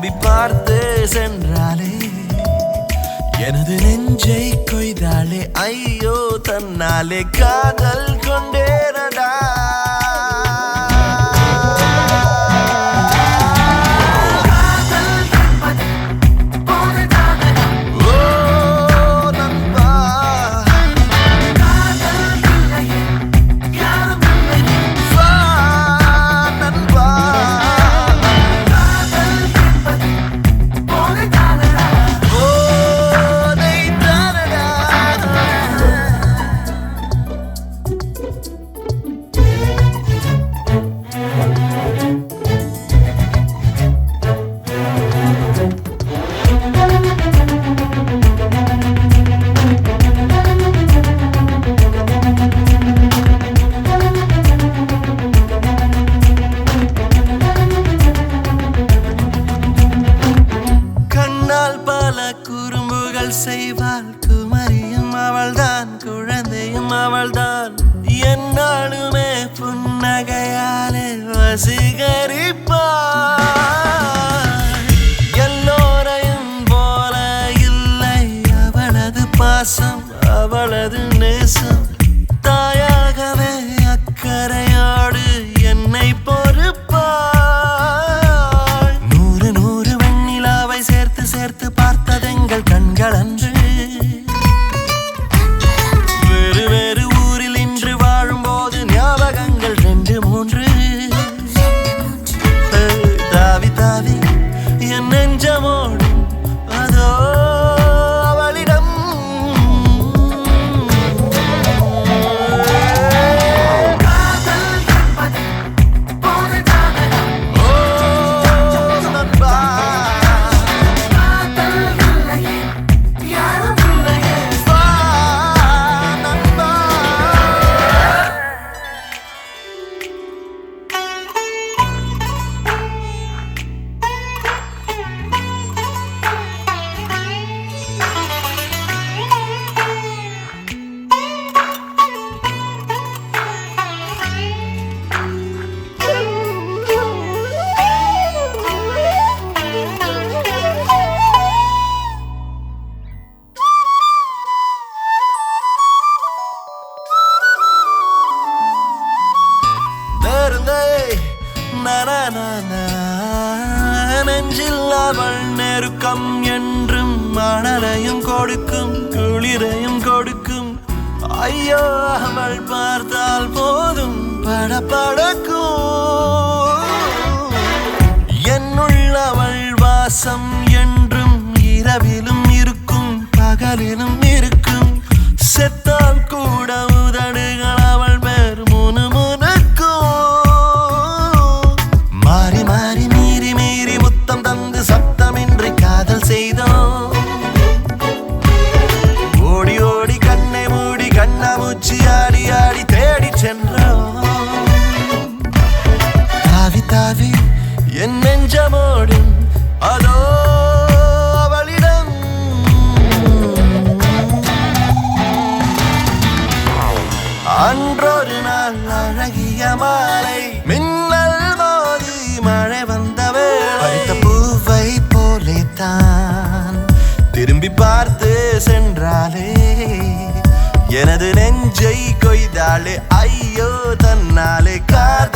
திரும்பி பார்த்து சென்றாலே எனது நெஞ்சை கொய்தாலே ஐயோ தன்னாலே காதல் கொண்டேனடா செய்வாள் குமரியும் அவள்தான் குழந்தையும் அவள்தான் என்னாலுமே புன்னகையாலே வசீகரிப்பாள் எல்லோரையும் போல இல்லை அவளது பாசம் அவளது நேசம் தாயாகவே அக்கறையோடு என்னை பொறுப்பாள் 100 வெண்ணிலாவை சேர்த்து சேர்த்து பார்த்ததெங்கள் கண்கள் அன்று வேறு வேறு ஊரில் இன்று வாழும்போது ஞாபகங்கள் 2-3 தாவி தாவி என் நெஞ்சமோடும் அதோ அவளிடம் நெஞ்சில் அவள் நெருக்கம் என்றும் மணலையும் கொடுக்கும் குளிரையும் கொடுக்கும் ஐயோ அவள் பார்த்தால் போதும் படபடக்கும் என்னுள் அவள் வாசம் என்றும் இரவிலும் இருக்கும் பகலிலும் இருக்கும் செத்தால் கூட உதடுகள் அவள் பேர் மாறி மாறி மீறி மீறி முத்தம் தந்து சத்தமின்றி காதல் செய்தோம் ஓடி ஓடி கண்ணை மூடி கண்ணாமூச்சி ஆடி ஆடி தேடி சென்றோம் தாவி தாவி என் நெஞ்சமோடும் அதோ அவளிடம் அன்றொரு நாள் அழகிய மாலை மின்னல் மோதி மழை வந்த வேளை பூவை போலே தான் திரும்பி பார்த்து சென்றாலே எனது நெஞ்சை கொய்தாலே ஐயோ தன்னாலே காதல்